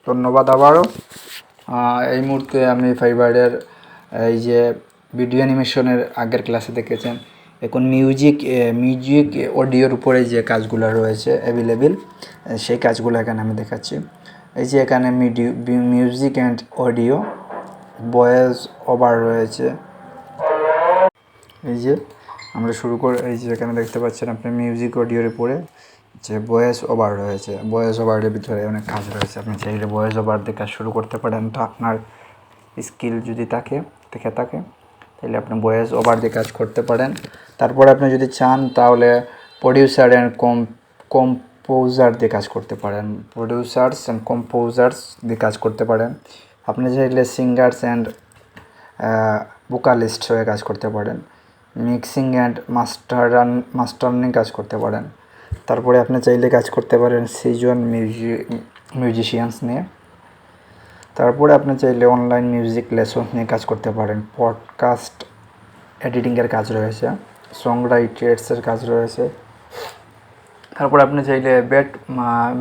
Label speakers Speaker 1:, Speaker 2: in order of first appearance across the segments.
Speaker 1: ধন্যবাদ আবারও। এই মুহূর্তে আমি ফাইবারের এই যে ভিডিও অ্যানিমেশনের আগের ক্লাসে দেখেছেন, এখন মিউজিক অডিওর উপরে যে কাজগুলো রয়েছে অ্যাভেলেবেল, সেই কাজগুলো এখানে আমি দেখাচ্ছি। এই যে এখানে music and audio voice over রয়েছে। এই যে আমরা শুরু করে, এই যে এখানে দেখতে পাচ্ছেন আপনি মিউজিক অডিওর উপরে যে ভয়েস ওভার রয়েছে, ভয়েস ওভারের ভিতরে অনেক কাজ রয়েছে। আপনি চাইলে ভয়েস ওভার দিয়ে কাজ শুরু করতে পারেন। তো আপনার স্কিল যদি থাকে তাহলে আপনি ভয়েস ওভার দিয়ে কাজ করতে পারেন। তারপরে আপনি যদি চান তাহলে প্রডিউসার অ্যান্ড কম্পোজার দিয়ে কাজ করতে পারেন। প্রডিউসার্স অ্যান্ড কম্পোজার্স দিয়ে কাজ করতে পারেন। আপনি চাইলে সিঙ্গার্স অ্যান্ড ভোকালিস্ট হয়ে কাজ করতে পারেন। মিক্সিং অ্যান্ড মাস্টারিং কাজ করতে পারেন। তারপরে আপনি চাইলে কাজ করতে পারেন সিজন মিউজিশিয়ানস নিয়ে। তারপরে আপনি চাইলে অনলাইন মিউজিক লেসন নিয়ে কাজ করতে পারেন। পডকাস্ট এডিটিংয়ের কাজ রয়েছে, সং রাইটার্সের কাজ রয়েছে। তারপরে আপনি চাইলে বেড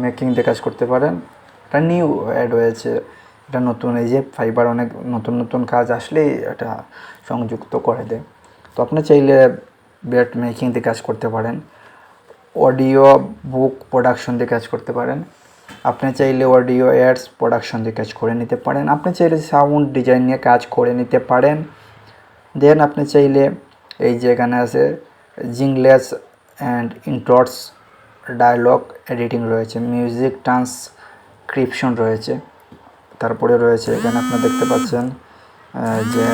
Speaker 1: মেকিং দিয়ে কাজ করতে পারেন। এটা নিউ অ্যাড হয়েছে, এটা নতুন। এই যে ফাইবার অনেক নতুন কাজ আসলেই এটা সংযুক্ত করে দেয়। তো আপনি চাইলে বেড মেকিং দিয়ে কাজ করতে পারেন। অডিও বুক প্রোডাকশন দিয়ে কাজ করতে পারেন। আপনি চাইলে অডিও অ্যাডস প্রোডাকশন দিয়ে কাজ করে নিতে পারেন। আপনি চাইলে সাউন্ড ডিজাইন নিয়ে কাজ করে নিতে পারেন। দেন আপনি চাইলে এই যে এখানে আছে জিংলেস অ্যান্ড ইন্ট্রোস, ডায়লগ এডিটিং রয়েছে, মিউজিক ট্রান্সক্রিপশন রয়েছে। তারপরে রয়েছে এখানে আপনি দেখতে পাচ্ছেন যে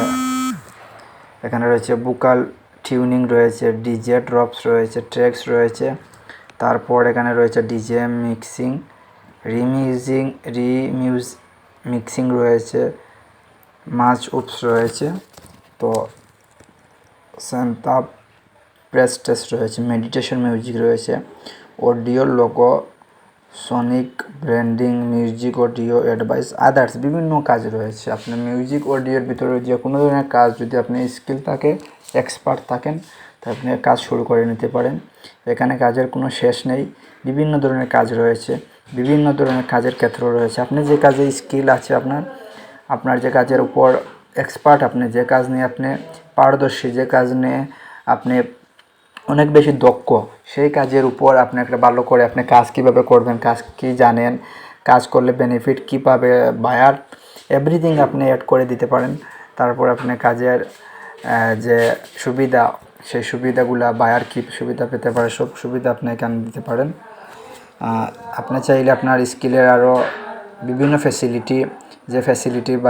Speaker 1: এখানে রয়েছে ভোকাল টিউনিং রয়েছে, ডিজে ড্রপস রয়েছে, ট্র্যাকস রয়েছে। তারপর এখানে রয়েছে ডিজে মিক্সিং, মিক্সিং রয়েছে, মাচ উপস রয়েছে। তো সেন্টাপ প্রেস্টেস রয়েছে, মেডিটেশন মিউজিক রয়েছে, audio logo, Sonic branding, music audio advice, others বিভিন্ন কাজ রয়েছে। আপনার মিউজিক অডিওর ভিতরে যে কোনো ধরনের কাজ যদি আপনি স্কিল থাকে, এক্সপার্ট থাকেন, তা আপনি কাজ শুরু করে নিতে পারেন। এখানে কাজের কোনো শেষ নেই, বিভিন্ন ধরনের কাজ রয়েছে, বিভিন্ন ধরনের কাজের ক্ষেত্র রয়েছে। আপনি যে কাজে স্কিল আছে, আপনার যে কাজের উপর এক্সপার্ট, আপনি যে কাজ নিয়ে আপনি পারদর্শী, যে কাজ নিয়ে আপনি অনেক বেশি দক্ষ, সেই কাজের উপর আপনি একটা ভালো করে আপনি কাজ কীভাবে করবেন, কাজ কী জানেন, কাজ করলে বেনিফিট কী পাবে বায়ার, এভরিথিং আপনি অ্যাড করে দিতে পারেন। তারপর আপনি কাজের যে সুবিধা, সেই সুবিধাগুলো বায়ার কী সুবিধা পেতে পারে, সব সুবিধা আপনি এখানে দিতে পারেন। আপনি চাইলে আপনার স্কিলের আরও বিভিন্ন ফ্যাসিলিটি বা